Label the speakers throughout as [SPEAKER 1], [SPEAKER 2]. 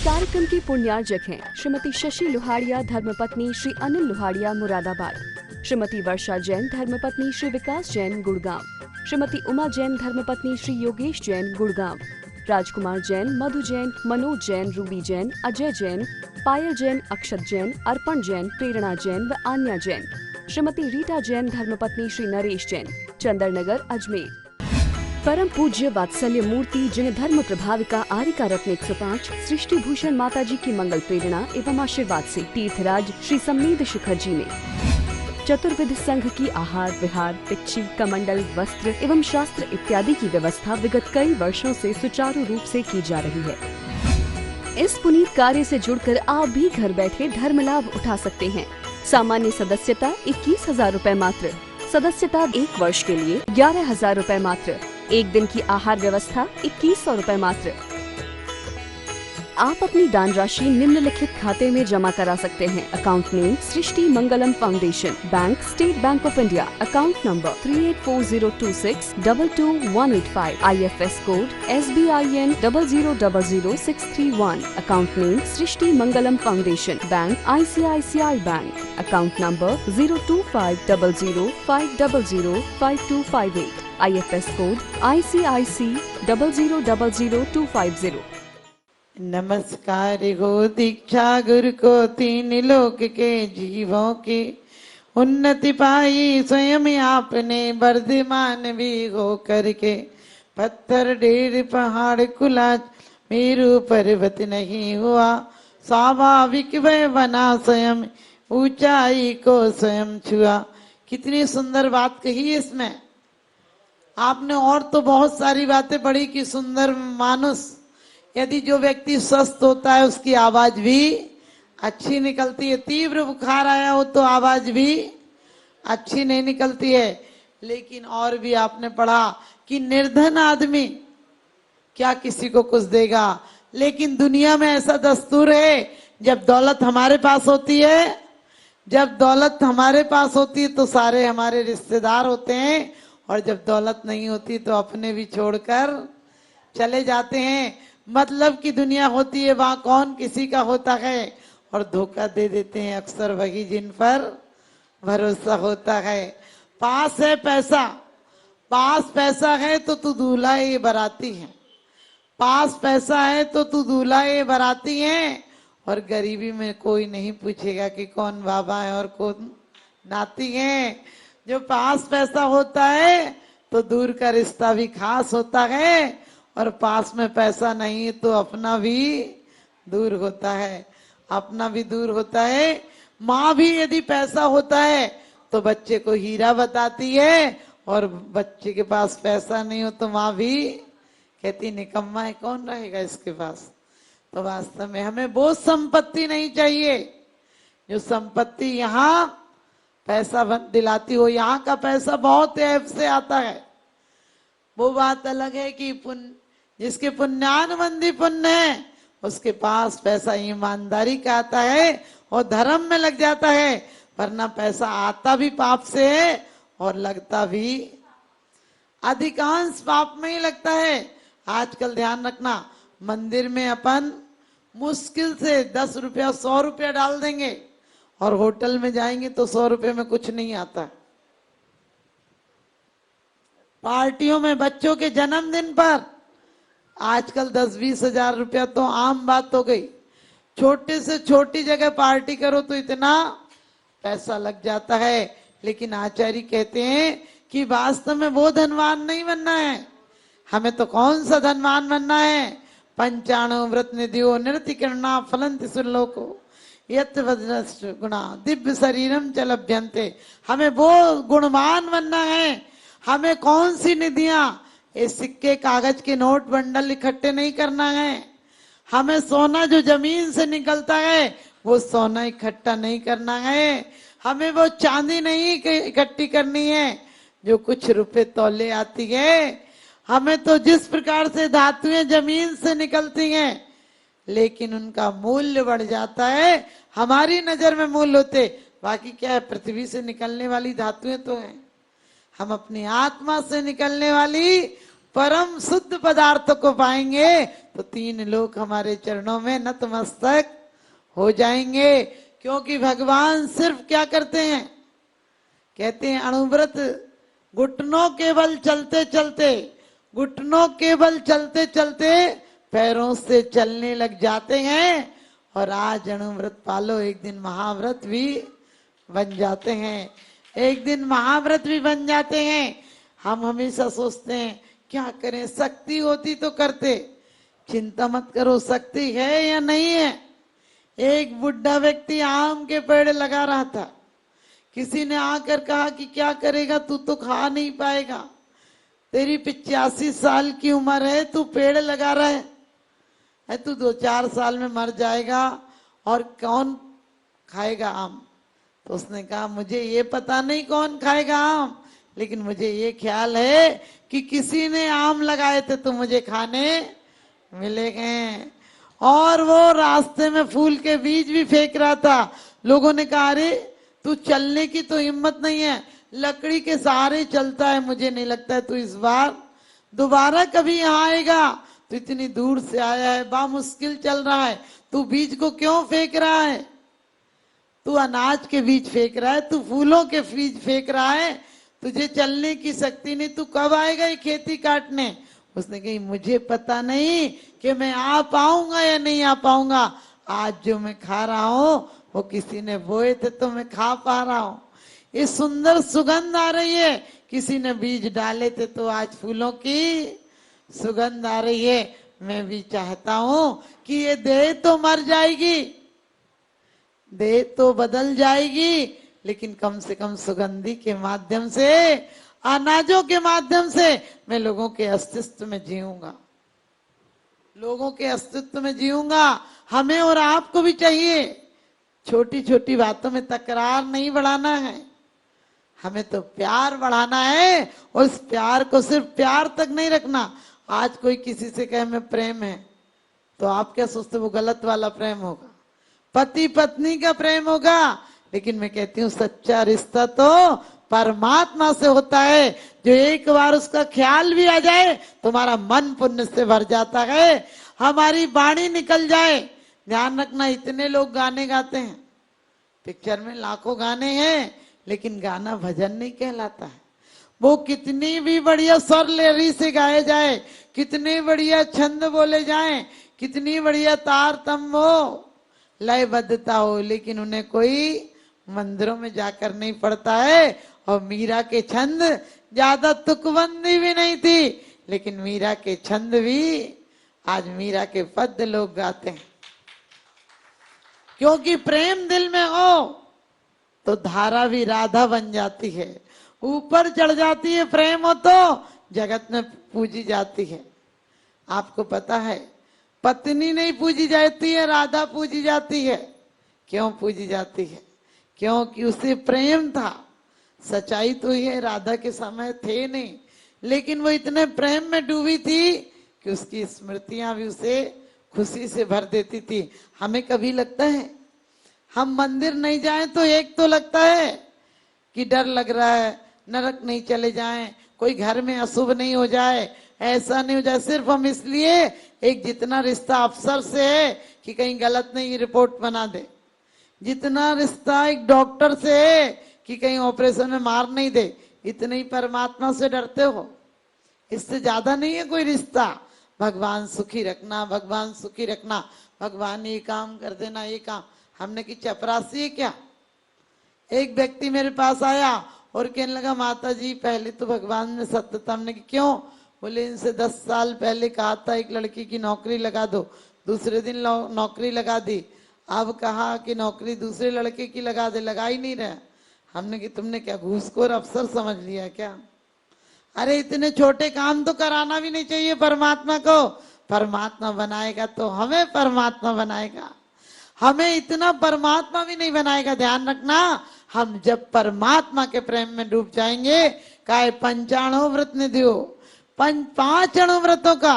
[SPEAKER 1] कार्यक्रम के पुण्यार्जक हैं श्रीमती शशि लोहाड़िया धर्मपत्नी श्री अनिल लोहाड़िया मुरादाबाद, श्रीमती वर्षा जैन धर्मपत्नी श्री विकास जैन गुड़गांव, श्रीमती उमा जैन धर्मपत्नी श्री योगेश जैन गुड़गांव, राजकुमार जैन, मधु जैन, मनोज जैन, रूबी जैन, अजय जैन, पायल जैन, अक्षत जैन, अर्पण जैन, प्रेरणा जैन व आन्या जैन, श्रीमती रीटा जैन धर्मपत्नी श्री नरेश जैन, चंदरनगर अजमेर। परम पूज्य वात्सल्य मूर्ति जिन धर्म प्रभाविका आरिका रत्न 105 सृष्टि भूषण माता जी की मंगल प्रेरणा एवं आशीर्वाद से तीर्थराज श्री सम्मेद शिखर जी में चतुर्विध संघ की आहार विहार पिच्छी कमंडल वस्त्र एवं शास्त्र इत्यादि की व्यवस्था विगत कई वर्षों से सुचारू रूप से की जा रही है। इस पुनीत कार्य से जुड़कर आप भी घर बैठे धर्म लाभ उठा सकते हैं। सामान्य सदस्यता 21,000 रूपए मात्र, सदस्यता 1 वर्ष के लिए 11,000 रूपए मात्र, एक दिन की आहार व्यवस्था 2100 रूपए मात्र। आप अपनी दान राशि निम्नलिखित खाते में जमा करा सकते हैं। Account name Srishti Mangalam foundation, bank state bank of India, account number 384026222185, IFS code SBIN 0000631, account name Srishti Mangalam foundation, bank ICICI bank, account number 0250050052258, IFS code ICIC 0000250।
[SPEAKER 2] नमस्कार हो दीक्षा गुरु को, तीन लोक के जीवों की उन्नति पाई स्वयं आपने वर्धमान भी हो करके। पत्थर ढेर पहाड़ कुला मेरू पर्वत नहीं हुआ, स्वाभाविक वह बना स्वयं ऊंचाई को स्वयं छुआ। कितनी सुंदर बात कही है इसमें। आपने और तो बहुत सारी बातें पढ़ी कि सुंदर मानुष, यदि जो व्यक्ति स्वस्थ होता है उसकी आवाज भी अच्छी निकलती है। तीव्र बुखार आया हो तो आवाज भी अच्छी नहीं निकलती है। लेकिन और भी आपने पढ़ा कि निर्धन आदमी क्या किसी को कुछ देगा, लेकिन दुनिया में ऐसा दस्तूर है जब दौलत हमारे पास होती है, जब दौलत हमारे पास होती है तो सारे हमारे रिश्तेदार होते हैं, और जब दौलत नहीं होती तो अपने भी छोड़कर चले जाते हैं। मतलब की दुनिया होती है, वहां कौन किसी का होता है, और धोखा दे देते हैं अक्सर वही जिन पर भरोसा होता है। पास है पैसा, पास पैसा है तो तू दूल्हा ये बाराती है, पास पैसा है तो तू दूल्हा ये बाराती है, और गरीबी में कोई नहीं पूछेगा कि कौन बाबा है और कौन नाती है। जो पास पैसा होता है तो दूर का रिश्ता भी खास होता है, और पास में पैसा नहीं तो अपना भी दूर होता है, अपना भी दूर होता है। माँ भी यदि पैसा होता है तो बच्चे को हीरा बताती है, और बच्चे के पास पैसा नहीं हो तो माँ भी कहती निकम्मा है, कौन रहेगा इसके पास। तो वास्तव में हमें वो संपत्ति नहीं चाहिए जो संपत्ति यहाँ पैसा दिलाती हो। यहाँ का पैसा बहुत ऐब से आता है। वो बात अलग है कि जिसके पुण्यानुबंधी पुण्य है उसके पास पैसा ईमानदारी का आता है और धर्म में लग जाता है, वरना पैसा आता भी पाप से है और लगता भी अधिकांश पाप में ही लगता है। आजकल ध्यान रखना, मंदिर में अपन मुश्किल से 10 रुपया 100 रुपया डाल देंगे, और होटल में जाएंगे तो 100 रुपये में कुछ नहीं आता। पार्टियों में बच्चों के जन्मदिन पर आजकल 10-20 हजार रुपया तो आम बात हो गई। छोटे से छोटी जगह पार्टी करो तो इतना पैसा लग जाता है। लेकिन आचार्य कहते हैं कि वास्तव में वो धनवान नहीं बनना है, हमें तो कौन सा धनवान बनना है। पंचाणु व्रत निधियो नृत्य किरणा फलंति सुरलोको यत् वज्रश्च गुणा दिव्य शरीरम च लभ्यन्ते। हमें वो गुणवान बनना है। हमें कौन सी निधियां, ये सिक्के कागज के नोट बंडल इकट्ठे नहीं करना है। हमें सोना जो जमीन से निकलता है वो सोना इकट्ठा नहीं करना है। हमें वो चांदी नहीं इकट्ठी करनी है जो कुछ रुपए तौले आती है। हमें तो जिस प्रकार से धातुएं जमीन से निकलती हैं लेकिन उनका मूल्य बढ़ जाता है, हमारी नजर में मूल्य होते, बाकी क्या है, पृथ्वी से निकलने वाली धातुएं तो हैं। हम अपनी आत्मा से निकलने वाली परम शुद्ध पदार्थ को पाएंगे तो 3 लोग हमारे चरणों में नतमस्तक हो जाएंगे। क्योंकि भगवान सिर्फ क्या करते हैं, कहते हैं अणुव्रत घुटनों के बल चलते चलते, घुटनों के बल चलते चलते पैरों से चलने लग जाते हैं। और आज अणुव्रत पालो, एक दिन महाव्रत भी बन जाते हैं, एक दिन महाव्रत भी बन जाते हैं। हम हमेशा सोचते हैं क्या करें, शक्ति होती तो करते। चिंता मत करो, शक्ति है या नहीं है। एक बुढ़ा व्यक्ति आम के पेड़ लगा रहा था, किसी ने आकर कहा कि क्या करेगा, तू तो खा नहीं पाएगा, तेरी 85 साल की उम्र है, तू पेड़ लगा रहा है, तू 2-4 साल में मर जाएगा और कौन खाएगा आम। तो उसने कहा मुझे ये पता नहीं कौन खाएगा आम, लेकिन मुझे ये ख्याल है कि किसी ने आम लगाए थे तो मुझे खाने मिलेंगे। और वो रास्ते में फूल के बीज भी फेंक रहा था। लोगों ने कहा अरे तू चलने की तो हिम्मत नहीं है, लकड़ी के सहारे चलता है, मुझे नहीं लगता है तू इस बार दोबारा कभी यहाँ आएगा। तू इतनी दूर से आया है, बामुश्किल चल रहा है, तू बीज को क्यों फेंक रहा है, तू अनाज के बीज फेंक रहा है, तू फूलों के बीज फेंक रहा है, तुझे चलने की शक्ति नहीं, तू कब आएगा ये खेती काटने। उसने कही मुझे पता नहीं कि मैं आ पाऊंगा या नहीं आ पाऊंगा, आज जो मैं खा रहा हूं वो किसी ने बोए थे तो मैं खा पा रहा हूं। ये सुंदर सुगंध आ रही है, किसी ने बीज डाले थे तो आज फूलों की सुगंध आ रही है। मैं भी चाहता हूं कि ये देह तो मर जाएगी, देह तो बदल जाएगी, लेकिन कम से कम सुगंधी के माध्यम से, अनाजों के माध्यम से मैं लोगों के अस्तित्व में जीऊंगा, लोगों के अस्तित्व में जीऊंगा। हमें और आपको भी चाहिए, छोटी छोटी बातों में तकरार नहीं बढ़ाना है, हमें तो प्यार बढ़ाना है। और इस प्यार को सिर्फ प्यार तक नहीं रखना। आज कोई किसी से कहे मैं प्रेम है तो आप क्या सोचते वो गलत वाला प्रेम होगा, पति पत्नी का प्रेम होगा। लेकिन मैं कहती हूँ सच्चा रिश्ता तो परमात्मा से होता है, जो एक बार उसका ख्याल भी आ जाए तुम्हारा मन पुण्य से भर जाता है। हमारी वाणी निकल जाए, ध्यान रखना इतने लोग गाने गाते हैं, पिक्चर में लाखों गाने हैं, लेकिन गाना भजन नहीं कहलाता है। वो कितनी भी बढ़िया स्वर लहरी से गाए जाए, कितने बढ़िया छंद बोले जाएं, कितनी बढ़िया तार तम हो, लयबद्धता हो, लेकिन उन्हें कोई मंदिरों में जाकर नहीं पढ़ता है। और मीरा के छंद ज्यादा तुकबंदी भी नहीं थी, लेकिन मीरा के छंद भी आज मीरा के पद लोग गाते हैं। क्योंकि प्रेम दिल में हो तो धारा भी राधा बन जाती है, ऊपर चढ़ जाती है। प्रेम हो तो जगत में पूजी जाती है। आपको पता है पत्नी नहीं पूजी जाती है, राधा पूजी जाती है। क्यों पूजी जाती है? क्योंकि उसे प्रेम था। सच्चाई तो ये राधा के समय थे नहीं, लेकिन वो इतने प्रेम में डूबी थी कि उसकी स्मृतियां भी उसे खुशी से भर देती थी। हमें कभी लगता है हम मंदिर नहीं जाएं तो एक तो लगता है कि डर लग रहा है, नरक नहीं चले जाएं, कोई घर में अशुभ नहीं हो जाए, ऐसा नहीं हो जाए। सिर्फ हम इसलिए एक जितना रिश्ता अफसर से है कि कहीं गलत नहीं रिपोर्ट बना दे, जितना रिश्ता एक डॉक्टर से है कि कहीं ऑपरेशन में मार नहीं दे, इतने ही परमात्मा से डरते हो। इससे ज्यादा नहीं है कोई रिश्ता। भगवान सुखी रखना, भगवान सुखी रखना, भगवान ये काम कर देना, ये काम। हमने की चपरासी है क्या? एक व्यक्ति मेरे पास आया और कहने लगा माता जी पहले तो भगवान में सत्य था। हमने की क्यों? बोले इनसे 10 साल पहले कहा था एक लड़की की नौकरी लगा दो, दूसरे दिन नौकरी लगा दी। अब कहा कि नौकरी दूसरे लड़के की लगा दे, लगा ही नहीं रहा। हमने कि तुमने क्या घूसखोर अफसर समझ लिया क्या? अरे इतने छोटे काम तो कराना भी नहीं चाहिए परमात्मा को। परमात्मा बनाएगा तो हमें परमात्मा बनाएगा, हमें इतना परमात्मा भी नहीं बनाएगा। ध्यान रखना, हम जब परमात्मा के प्रेम में डूब जाएंगे, काय पंचाणु व्रत निधियो, 5 अणु व्रतों का,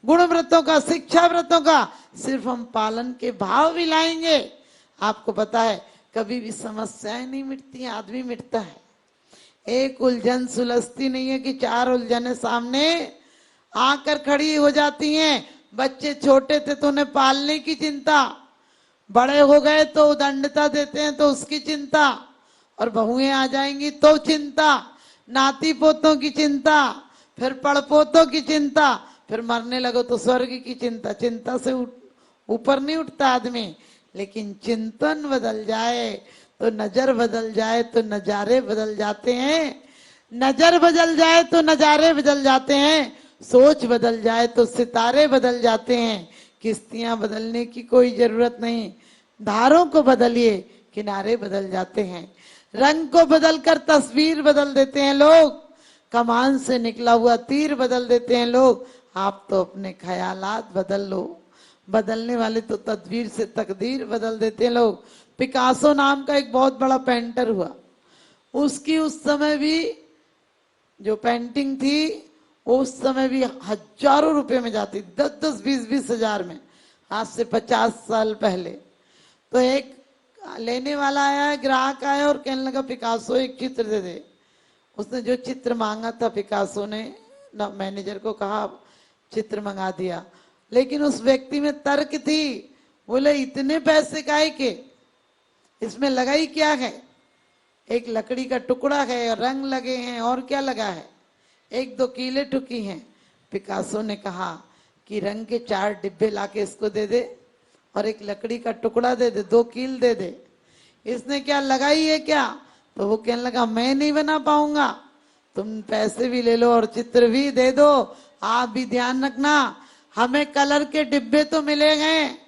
[SPEAKER 2] गुण व्रतों का, शिक्षा व्रतों का सिर्फ हम पालन के भाव भी लाएंगे। आपको पता है कभी भी समस्याएं नहीं मिटती, आदमी मिटता है। एक उलझन सुलझती नहीं है कि 4 उलझने सामने आकर खड़ी हो जाती हैं। बच्चे छोटे थे तो उन्हें पालने की चिंता, बड़े हो गए तो दंडता देते हैं तो उसकी चिंता, और बहुएं आ जाएंगी तो चिंता, नाती पोतों की चिंता, फिर पड़पोतों की चिंता, फिर मरने लगो तो स्वर्ग की चिंता। चिंता से ऊपर नहीं उठता आदमी, लेकिन चिंतन बदल जाए तो नजर बदल जाए तो नजारे बदल जाते हैं। नजर बदल जाए तो नजारे बदल जाते हैं, सोच बदल जाए तो सितारे बदल जाते हैं। किश्तियां बदलने की कोई जरूरत नहीं, धारों को बदलिए, किनारे बदल जाते हैं। रंग को बदलकर तस्वीर बदल देते हैं लोग, कमान से निकला हुआ तीर बदल देते हैं लोग। आप तो अपने ख्यालात बदल लो, बदलने वाले तो तदबीर से तकदीर बदल देते हैं लोग। पिकासो नाम का एक बहुत बड़ा पेंटर हुआ, उसकी उस समय भी जो पेंटिंग थी उस समय भी हजारों रुपए में जाती, 10-10, 20-20 हजार में, आज से 50 साल पहले। तो एक लेने वाला आया, ग्राहक आया और कहने लगा पिकासो एक चित्र दे दे। उसने जो चित्र मांगा था पिकासो ने ना मैनेजर को कहा, चित्र मंगा दिया। लेकिन उस व्यक्ति में तर्क थी, बोले इतने पैसे काहे के, इसमें लगा ही क्या है, एक लकड़ी का टुकड़ा है, रंग लगे हैं, और क्या लगा है, 1-2 कीले ठुकी हैं। पिकासो ने कहा कि रंग के 4 डिब्बे लाके इसको दे दे और एक लकड़ी का टुकड़ा दे दे, 2 कील दे दे। इसने क्या लगाई है क्या? तो वो कहने लगा मैं नहीं बना पाऊंगा, तुम पैसे भी ले लो और चित्र भी दे दो। आप भी ध्यान रखना, हमें कलर के डिब्बे तो मिले हैं,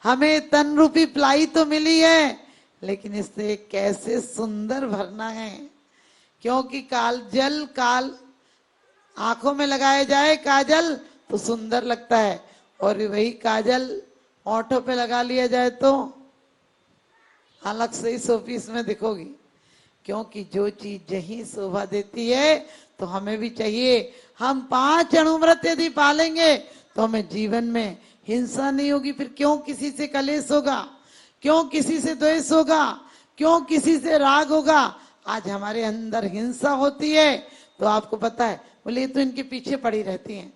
[SPEAKER 2] हमें तन रूपी प्लाई तो मिली है, लेकिन इससे कैसे सुंदर भरना है। क्योंकि काल आंखों में लगाया जाए काजल तो सुंदर लगता है, और वही काजल होठों पे लगा लिया जाए तो अलग से ही शोपीस में दिखोगी। क्योंकि जो चीज जही शोभा देती है तो हमें भी चाहिए। हम 5 अणुव्रत यदि पालेंगे तो हमें जीवन में हिंसा नहीं होगी। फिर क्यों किसी से कलेश होगा, क्यों किसी से द्वेष होगा, क्यों किसी से राग होगा? आज हमारे अंदर हिंसा होती है तो आपको पता है, बोले ये तो इनके पीछे पड़ी रहती हैं।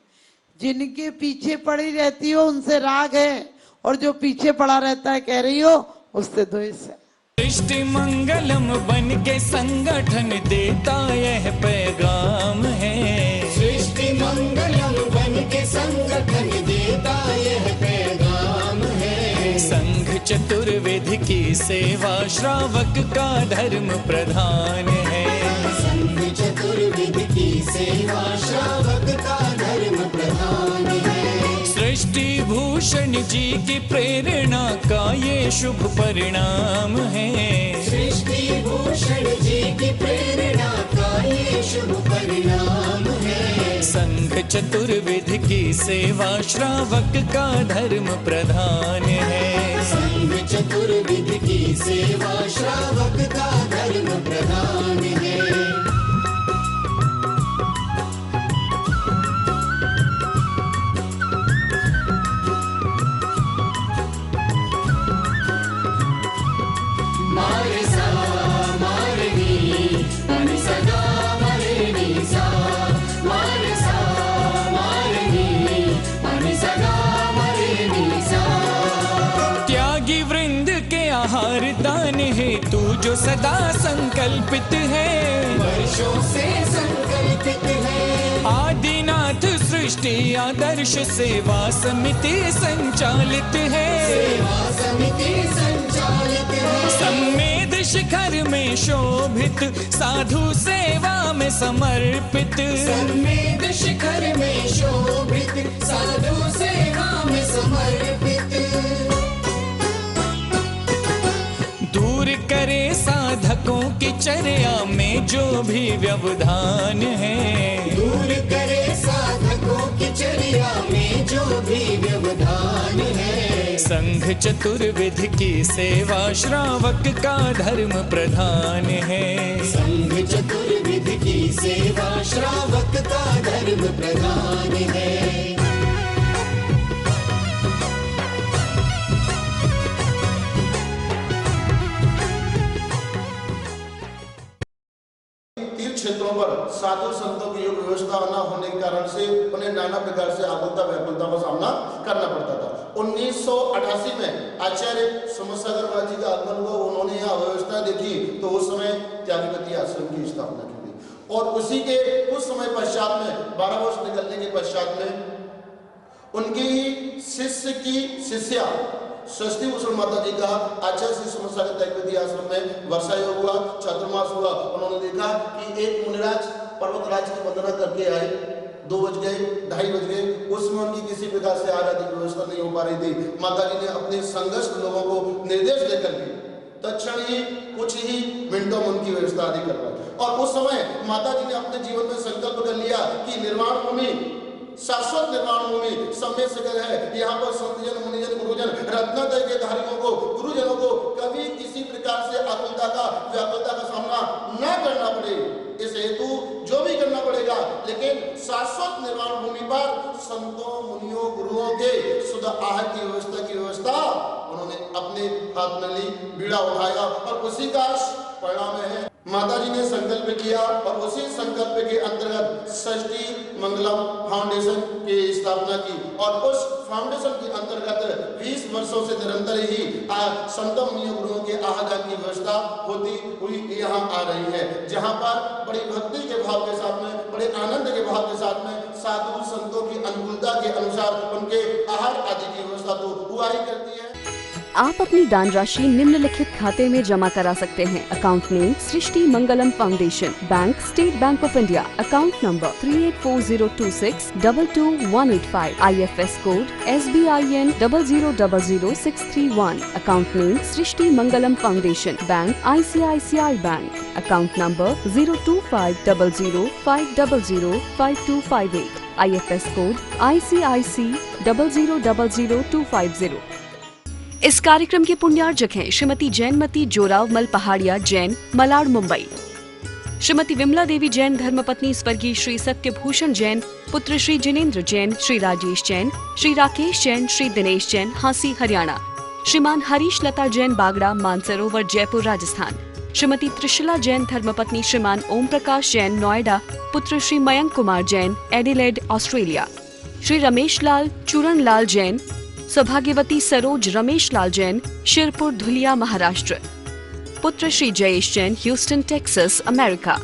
[SPEAKER 2] जिनके पीछे पड़ी रहती हो उनसे राग है, और जो पीछे पड़ा रहता है कह रही हो उससे द्वेष है।
[SPEAKER 3] सृष्टि मंगलम बन के संगठन देता यह पैगाम है।
[SPEAKER 4] सृष्टि मंगलम बन के संगठन देता यह पैगाम है।
[SPEAKER 3] संघ चतुर्वेद की सेवा श्रावक का धर्म प्रधान है।
[SPEAKER 4] संघ चतुर्वेद की सेवा श्रावक का धर्म प्रधान है।
[SPEAKER 3] सृष्टि भूषण जी की प्रेरणा का ये शुभ परिणाम है।
[SPEAKER 4] सृष्टि भूषण जी की प्रेरणा का ये शुभ परिणाम है।
[SPEAKER 3] संघ चतुर्वेद की सेवा श्रावक का धर्म प्रधान है।
[SPEAKER 4] संघ चतुर्वेद की सेवा श्रावक का धर्म प्रधान है। मारे सा मारे नी मनि सदा मरे नी सा, मारे सा मारे नी मनि सदा मरे नी सा।
[SPEAKER 3] त्यागी वृंद के आहार दान है तू जो सदा संकल्पित है।
[SPEAKER 4] वर्षों से संकल्पित है।
[SPEAKER 3] आदिनाथ सृष्टि आदर्श सेवा समिति संचालित है।
[SPEAKER 4] सेवा समिति संचालित है।
[SPEAKER 3] संवेद शिखर में शोभित साधु सेवा में समर्पित।
[SPEAKER 4] संवेद शिखर में शोभित साधु सेवा में समर्पित।
[SPEAKER 3] दूर करे साधकों की चर्या में जो भी व्यवधान है।
[SPEAKER 4] दूर करे साधकों की चर्या में जो भी व्यवधान है।
[SPEAKER 3] संघ चतुर्विध की सेवा श्रावक का धर्म प्रधान है।
[SPEAKER 4] संघ चतुर्विध की सेवा श्रावक का धर्म प्रधान है।
[SPEAKER 5] तीर क्षेत्रों पर साधु संतों की योग व्यवस्था न होने के कारण से उन्हें नाना प्रकार से आकुलता व्याकुलता का सामना करना पड़ता था। 1988 में आचार्य समसागर जी का आगमन हुआ, उन्होंने यहाँ व्यवस्था देखी तो उस समय त्यागीवती आश्रम की स्थापना की गई और उसी के कुछ समय पश्चात में 12 वर्ष निकलने के पश्चात में उनकी शिष्य की शिष्या षष्ठी भूषण माता जी का आचार्य श्री समसागर त्यागीवती आश्रम में वर्षा योग हुआ, चातुर्मास हुआ। उन्होंने देखा कि एक मुनिराज पर्वतराज की वंदना करके आए, 2 बज गए, 2:30 बज गए, उसमें उनकी किसी प्रकार से आराध्य की व्यवस्था नहीं हो पा रही थी। माता जी ने अपने संघर्ष लोगों को निर्देश देकर के तत्क्षण ही कुछ ही मिनटों में उनकी व्यवस्था आदि करवाई और उस समय माता जी ने अपने जीवन में संकल्प कर लिया कि निर्वाण भूमि, शाश्वत निर्वाण भूमि समय शिखर है। यहाँ पर संतजन, मुनिजन, गुरुजन, रत्नोदय के धारियों को, गुरुजनों को कभी किसी प्रकार से आकुलता का व्याकुलता का सामना न करना पड़े, इस हेतु जो भी करना पड़ेगा, लेकिन शाश्वत निर्वाण भूमि पर संतों, मुनियों, गुरुओं के शुद्ध आहार की व्यवस्था उन्होंने अपने हाथ में ली, बीड़ा उठाया और उसी का परिणाम है माता जी ने संकल्प किया और उसी संकल्प के अंतर्गत षष्ठी मंगलम फाउंडेशन की स्थापना की और उस फाउंडेशन के अंतर्गत 20 वर्षों से निरंतर ही संतों, मुनियों, गुरुओं के आहार की व्यवस्था होती हुई यहाँ आ रही है, जहाँ पर बड़ी भक्ति के भाव के साथ में, बड़े आनंद के भाव के साथ में साधु संतों की अनुकूलता के अनुसार उनके आहार आदि की व्यवस्था तो हुआ ही करती है।
[SPEAKER 1] आप अपनी दान राशि निम्नलिखित खाते में जमा करा सकते हैं। Account name Srishti Mangalam foundation, bank state bank of India, account number 384026222185, IFS code SBIN 0000631, account name Srishti Mangalam foundation, bank ICICI bank, account number 0250050052258, IFS code ICIC 0000250। इस कार्यक्रम के पुण्यार्जक हैं श्रीमती जैनमती जोरावमल पहाड़िया जैन, मलाड, मुंबई। श्रीमती विमला देवी जैन धर्मपत्नी स्वर्गीय श्री सत्यभूषण जैन, पुत्र श्री जिनेन्द्र जैन, श्री राजेश जैन, श्री राकेश जैन, श्री दिनेश जैन, हांसी, हरियाणा। श्रीमान हरीश लता जैन बागड़ा, मानसरोवर, जयपुर, राजस्थान। श्रीमती त्रिशला जैन धर्मपत्नी श्रीमान ओम प्रकाश जैन, नोएडा, पुत्र श्री मयंक कुमार जैन, एडिलेड, ऑस्ट्रेलिया। श्री रमेश लाल चूरण लाल जैन, सौभाग्यवती सरोज रमेश लाल जैन, शिरपुर, धुलिया, महाराष्ट्र। पुत्र Shri Jayesh Jain, Houston, Texas, America.